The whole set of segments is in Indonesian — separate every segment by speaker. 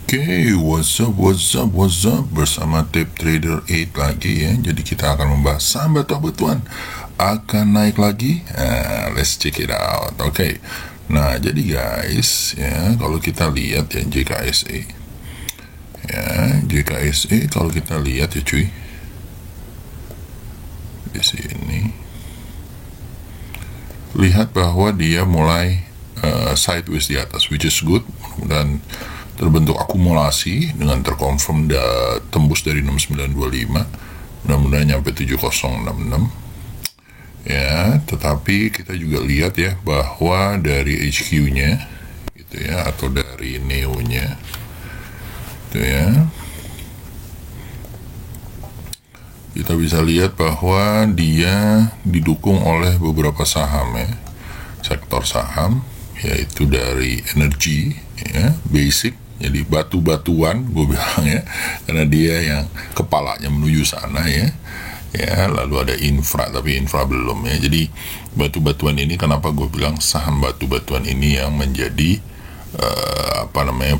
Speaker 1: Oke, what's up bersama Tip Trader 8 lagi ya. Jadi kita akan membahas saham Batu Batuan akan naik lagi. Let's check it out. Oke. Nah, jadi guys ya, kalau kita lihat ya JKSE. Ya, JKSE kalau kita lihat ya cuy. Di sini lihat bahwa dia mulai sideways di atas, which is good, dan terbentuk akumulasi dengan terkonfirm tembus dari 6925, mudah-mudahan nyampe 7066 ya. Tetapi kita juga lihat ya bahwa dari HQ-nya gitu ya, atau dari Neo-nya gitu ya, kita bisa lihat bahwa dia didukung oleh beberapa saham ya, sektor saham, yaitu dari energi ya, basic, jadi batu-batuan gue bilang ya, karena dia yang kepalanya menuju sana ya. Lalu ada infra, tapi infra belum ya. Jadi batu-batuan ini, kenapa gue bilang saham batu-batuan ini yang menjadi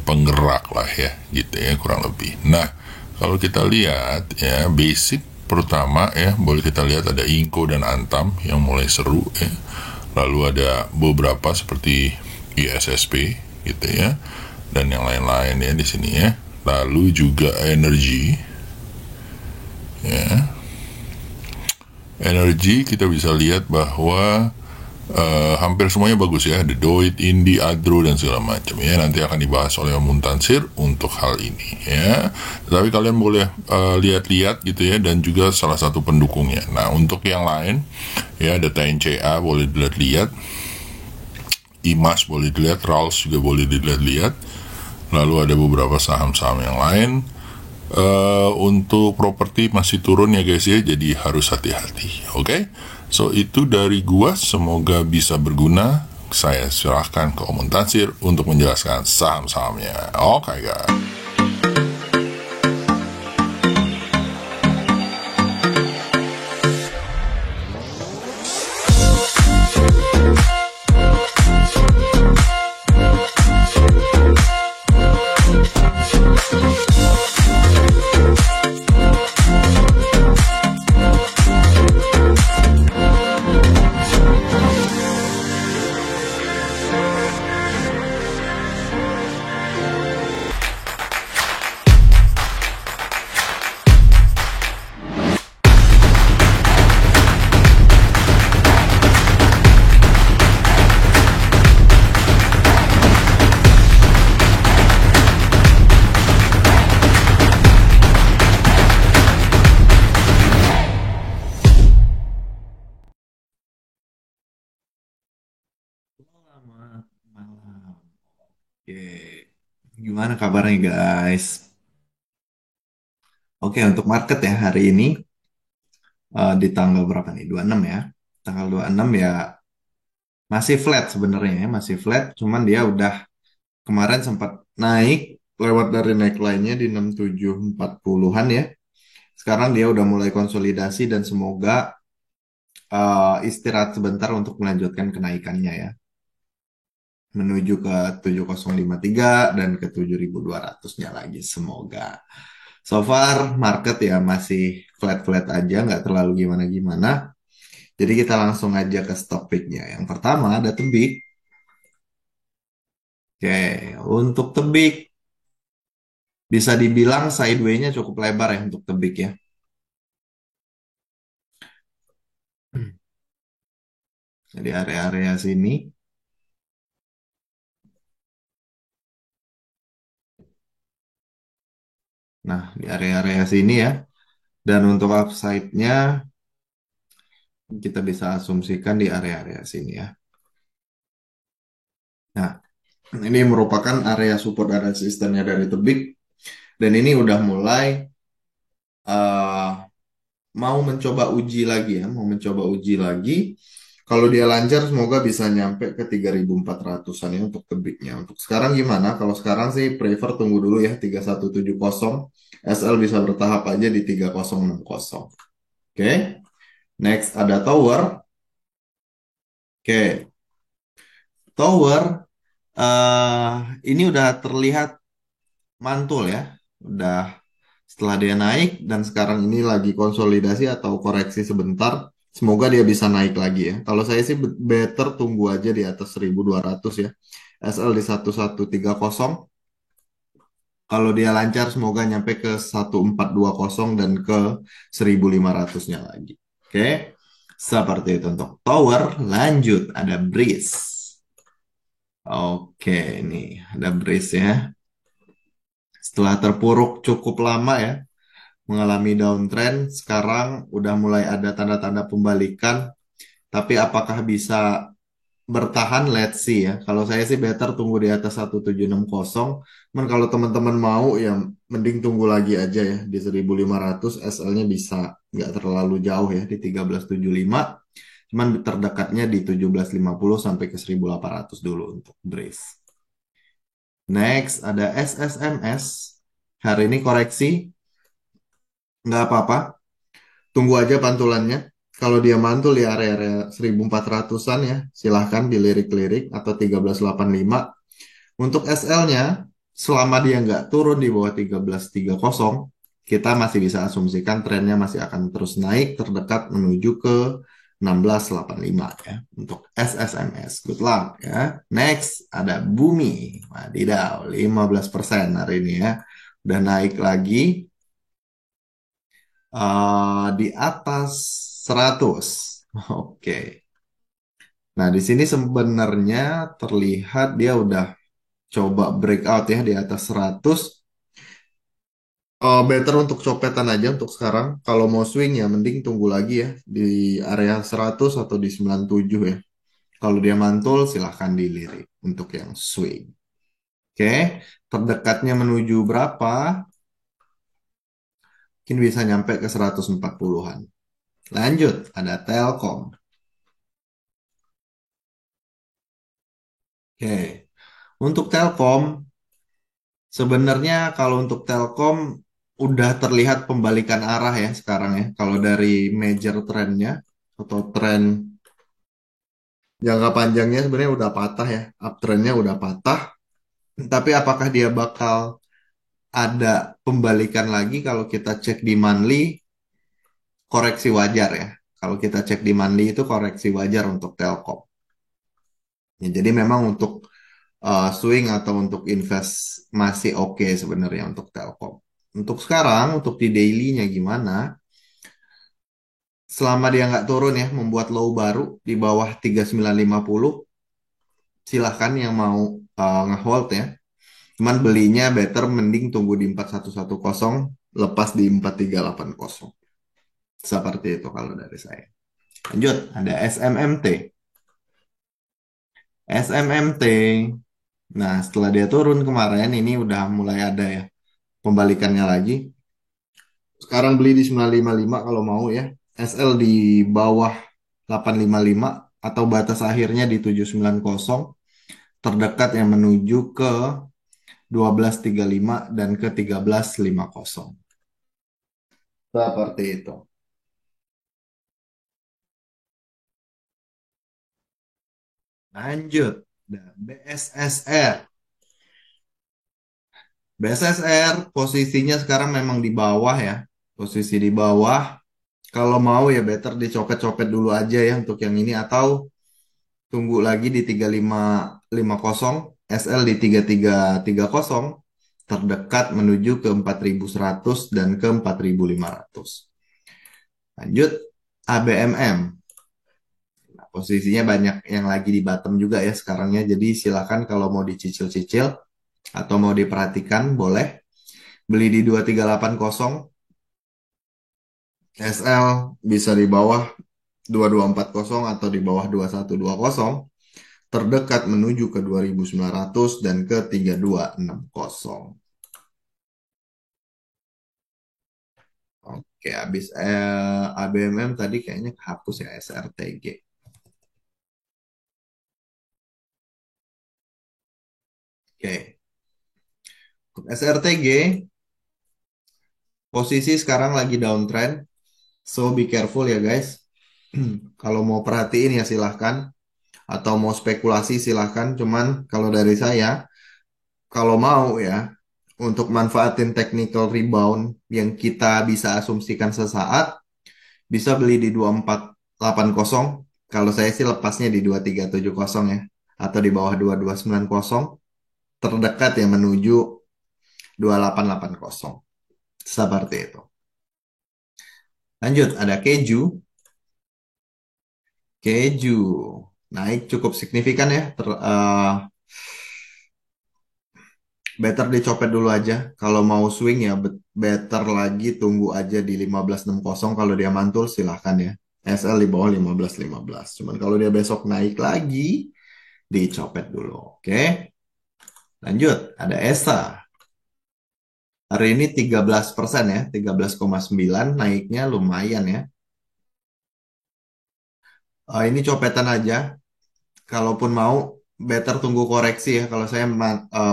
Speaker 1: penggerak lah ya, gitu ya kurang lebih. Nah, kalau kita lihat ya basic pertama ya, boleh kita lihat ada Inco dan Antam yang mulai seru ya. Lalu ada beberapa seperti ISSP gitu ya, dan yang lain-lain ya di sini ya. Lalu juga energi ya, energi kita bisa lihat bahwa hampir semuanya bagus ya, ada Doit, Indi, Adro dan segala macam ya. Nanti akan dibahas oleh Om Tansir untuk hal ini ya. Tapi kalian boleh lihat-lihat gitu ya, dan juga salah satu pendukungnya. Nah, untuk yang lain ya, ada TNCA boleh dilihat-lihat, IMAS boleh dilihat, Rals juga boleh dilihat-lihat. Lalu ada beberapa saham-saham yang lain. Untuk properti masih turun ya guys ya, jadi harus hati-hati. Oke? So itu dari gua, semoga bisa berguna. Saya serahkan ke Om Tansir untuk menjelaskan saham-sahamnya. Oke guys.
Speaker 2: Selamat malam. Oke, gimana kabarnya guys? Oke, untuk market ya hari ini di tanggal berapa nih? 26 ya. Tanggal 26 ya masih flat sebenarnya ya, masih flat. Cuman dia udah kemarin sempat naik lewat dari neckline-nya di 6740-an ya. Sekarang dia udah mulai konsolidasi dan semoga istirahat sebentar untuk melanjutkan kenaikannya ya, menuju ke 7053 dan ke 7200-nya lagi semoga. So far market ya masih flat-flat aja, nggak terlalu gimana-gimana. Jadi kita langsung aja ke stock pick-nya. Yang pertama ada Tebik. Oke, untuk Tebik bisa dibilang sideway-nya cukup lebar ya untuk Tebik ya. Jadi area-area sini. Nah, di area-area sini ya. Dan untuk upside-nya kita bisa asumsikan di area-area sini ya. Nah, Ini merupakan area support dan resistennya dari tebik, dan ini udah mulai eh, mau mencoba uji lagi ya, mau mencoba uji lagi. Kalau dia lancar semoga bisa nyampe ke 3.400-an ya untuk tebiknya. Untuk sekarang gimana? Kalau sekarang sih prefer tunggu dulu ya 3170. SL bisa bertahap aja di 3060. Oke. Next ada tower. Oke. Tower eh ini udah terlihat mantul ya. Udah setelah dia naik dan sekarang ini lagi konsolidasi atau koreksi sebentar. Semoga dia bisa naik lagi ya. Kalau saya sih better tunggu aja di atas 1.200 ya. SL di 1130. Kalau dia lancar semoga nyampe ke 1420 dan ke 1.500-nya lagi. Oke. Seperti itu untuk tower. Lanjut ada breeze. Oke, ini ada breeze ya. Setelah terpuruk cukup lama ya, mengalami downtrend, sekarang udah mulai ada tanda-tanda pembalikan. Tapi apakah bisa bertahan? Let's see ya. Kalau saya sih better tunggu di atas 1760. Cuman kalau teman-teman mau ya mending tunggu lagi aja ya di 1.500. SL-nya bisa nggak terlalu jauh ya di 1375. Cuman terdekatnya di 1750 sampai ke 1.800 dulu untuk brace. Next ada SSMS. Hari ini koreksi, nggak apa-apa. Tunggu aja pantulannya. Kalau dia mantul di area-area 1.400-an ya, silahkan dilirik-lirik atau 1385. Untuk SL-nya, selama dia nggak turun di bawah 1330, kita masih bisa asumsikan trennya masih akan terus naik terdekat menuju ke 1685 ya. Untuk SSMS, good luck ya. Next, ada Bumi. Wadidaw, 15% hari ini ya. Udah naik lagi di atas 100. Oke. Nah, di sini sebenarnya terlihat dia udah coba breakout ya di atas 100. Better untuk copetan aja untuk sekarang. Kalau mau swing ya mending tunggu lagi ya di area 100 atau di 97 ya. Kalau dia mantul silahkan dilirik untuk yang swing. Oke. Terdekatnya menuju berapa? Mungkin bisa nyampe ke 140-an. Lanjut, ada Telkom. Oke. Untuk Telkom, sebenarnya kalau untuk Telkom udah terlihat pembalikan arah ya sekarang ya. Kalau dari major trendnya atau tren jangka panjangnya sebenarnya udah patah ya. Uptrendnya udah patah. Tapi apakah dia bakal ada pembalikan lagi kalau kita cek di monthly, koreksi wajar ya. Kalau kita cek di monthly itu koreksi wajar untuk Telkom. Ya, jadi memang untuk swing atau untuk invest masih oke sebenarnya untuk Telkom. Untuk sekarang, untuk di daily-nya gimana? Selama dia nggak turun ya, membuat low baru di bawah 3950, silahkan yang mau nge-hold ya. Cuman belinya better mending tunggu di 4110, lepas di 4380. Seperti itu kalau dari saya. Lanjut, ada SMMT. SMMT. Nah, setelah dia turun kemarin, ini udah mulai ada ya pembalikannya lagi. Sekarang beli di 955 kalau mau ya. SL di bawah 855 atau batas akhirnya di 790. Terdekat yang menuju ke 1235 dan ke 1350. Seperti itu. Lanjut. Nah, BSSR. BSSR posisinya sekarang memang di bawah ya. Posisi di bawah. Kalau mau ya better dicopet-copet dulu aja ya untuk yang ini atau tunggu lagi di 3550, SL di 3330, terdekat menuju ke 4100 dan ke 4500. Lanjut ABMM. Nah, posisinya banyak yang lagi di bottom juga ya sekarangnya. Jadi silakan kalau mau dicicil-cicil atau mau diperhatikan boleh. Beli di 2380, SL bisa di bawah 2240 atau di bawah 2120. terdekat menuju ke 2.900 dan ke 3260. Oke, habis ABMM tadi kayaknya hapus ya SRTG. Oke, untuk SRTG posisi sekarang lagi downtrend, so be careful ya guys. Kalau mau perhatiin ya silahkan, atau mau spekulasi silahkan. Cuman kalau dari saya, kalau mau ya, untuk manfaatin technical rebound yang kita bisa asumsikan sesaat, bisa beli di 2480. Kalau saya sih lepasnya di 2370 ya. Atau di bawah 2290. Terdekat ya menuju 2880. Seperti itu. Lanjut, ada keju. Keju. Naik cukup signifikan ya. Better dicopet dulu aja. Kalau mau swing ya better lagi tunggu aja di 1560. Kalau dia mantul silahkan ya. SL di bawah 1515. Cuman kalau dia besok naik lagi, dicopet dulu. Oke. Lanjut, ada ESA. Hari ini 13% ya, 13,9 naiknya lumayan ya. Ini copetan aja. Kalaupun mau, better tunggu koreksi ya. Kalau saya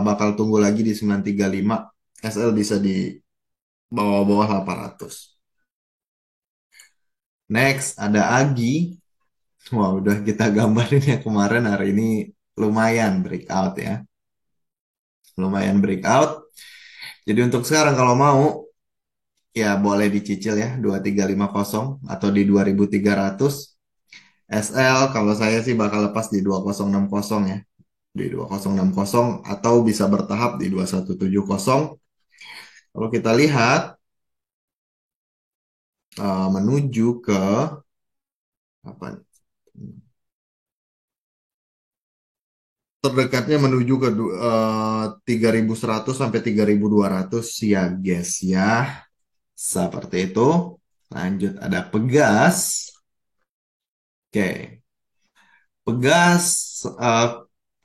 Speaker 2: bakal tunggu lagi di 935. SL bisa di bawah-bawah 800. Next, ada Agi. Wah, udah kita gambarin ya kemarin, hari ini lumayan breakout ya. Lumayan breakout. Jadi untuk sekarang kalau mau, ya boleh dicicil ya 2350 atau di 2300. SL kalau saya sih bakal lepas di 2060 ya. Di 2060 atau bisa bertahap di 2170. Kalau kita lihat menuju ke apa nih? Terdekatnya menuju ke 3100 sampai 3200 ya guys ya. Seperti itu. Lanjut ada Pegas. Oke. Pegas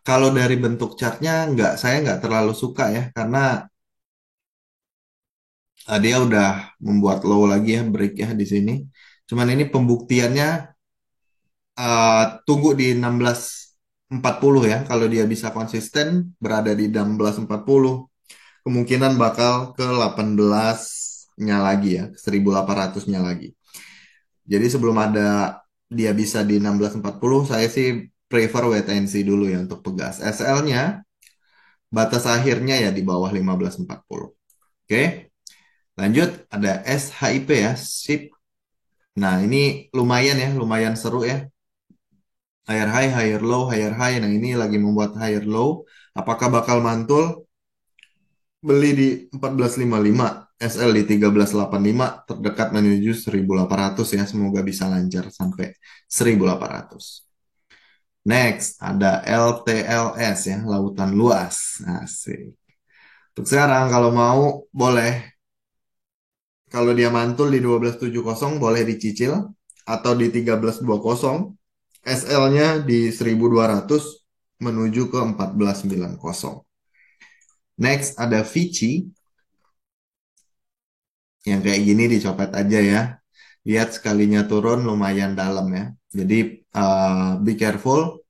Speaker 2: kalau dari bentuk chartnya saya nggak terlalu suka ya karena dia udah membuat low lagi ya break ya di sini. Cuman ini pembuktiannya tunggu di 1640 ya. Kalau dia bisa konsisten berada di 1640, kemungkinan bakal ke 18-nya lagi ya, 1800-nya lagi. Jadi sebelum ada dia bisa di 1640, saya sih prefer wait and see dulu ya untuk Pegas. SL-nya batas akhirnya ya di bawah 1540. Oke, lanjut ada SHIP ya, SIP. Nah, ini lumayan ya, lumayan seru ya. Higher high, higher low, higher high. Nah, ini lagi membuat higher low. Apakah bakal mantul? Beli di 1455, SL di 1385, terdekat menuju 1800 ya. Semoga bisa lancar sampai 1800. Next, ada LTLS ya, lautan luas. Asik. Untuk sekarang kalau mau boleh, kalau dia mantul di 1270 boleh dicicil atau di 1320. SL-nya di 1200 menuju ke 1490. Next ada Vici yang kayak gini dicopet aja ya. Lihat sekalinya turun lumayan dalam ya. Jadi be careful.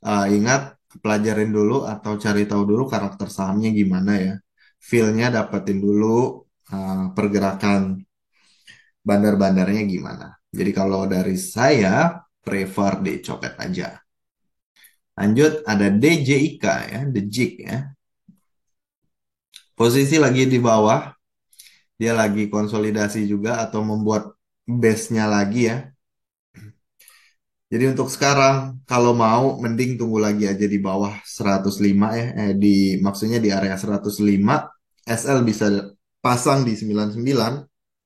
Speaker 2: Ingat pelajarin dulu atau cari tahu dulu karakter sahamnya gimana ya. Feel-nya dapetin dulu pergerakan bandar-bandarnya gimana. Jadi kalau dari saya prefer dicopet aja. Lanjut ada DJIK ya, DJIK ya. Posisi lagi di bawah, dia lagi konsolidasi juga atau membuat base-nya lagi ya. Jadi untuk sekarang kalau mau mending tunggu lagi aja di bawah 105 ya, maksudnya di area 105. SL bisa pasang di 99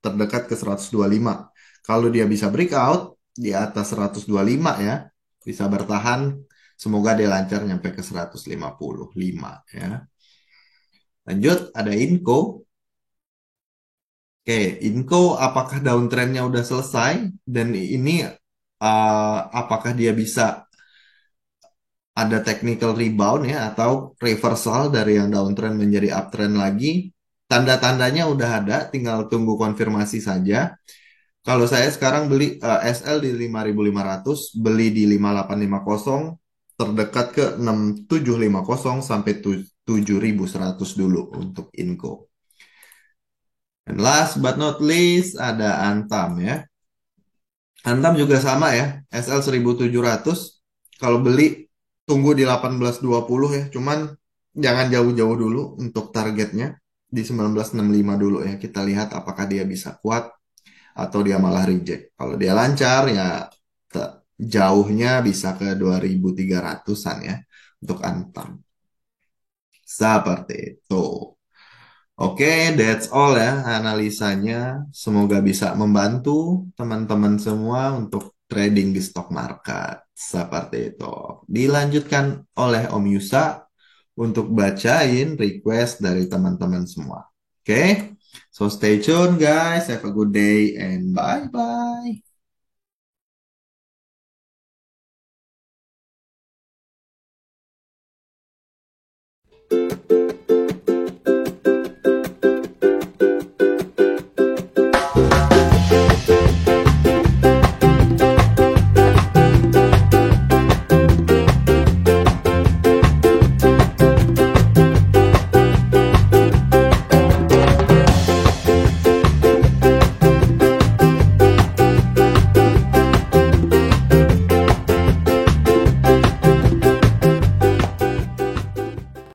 Speaker 2: terdekat ke 125. Kalau dia bisa breakout di atas 125 ya, bisa bertahan, semoga dia lancar nyampe ke 155 ya. Lanjut ada Inco. Oke, Inco apakah downtrendnya udah selesai dan ini apakah dia bisa ada technical rebound ya atau reversal dari yang downtrend menjadi uptrend lagi. Tanda-tandanya udah ada, tinggal tunggu konfirmasi saja. Kalau saya sekarang beli SL di 5.500, beli di 5.850, terdekat ke 6.750 sampai 7.100 dulu untuk Inco. Dan last but not least ada Antam ya. Antam juga sama ya, SL 1.700. Kalau beli tunggu di 18.20 ya. Cuman jangan jauh-jauh dulu untuk targetnya di 19.65 dulu ya. Kita lihat apakah dia bisa kuat atau dia malah reject. Kalau dia lancar ya jauhnya bisa ke 2.300-an ya untuk Antam. Seperti itu. Oke, that's all ya analisanya. Semoga bisa membantu teman-teman semua untuk trading di stock market. Seperti itu. Dilanjutkan oleh Om Yusa untuk bacain request dari teman-teman semua. Oke, so stay tuned guys. Have a good day and bye-bye.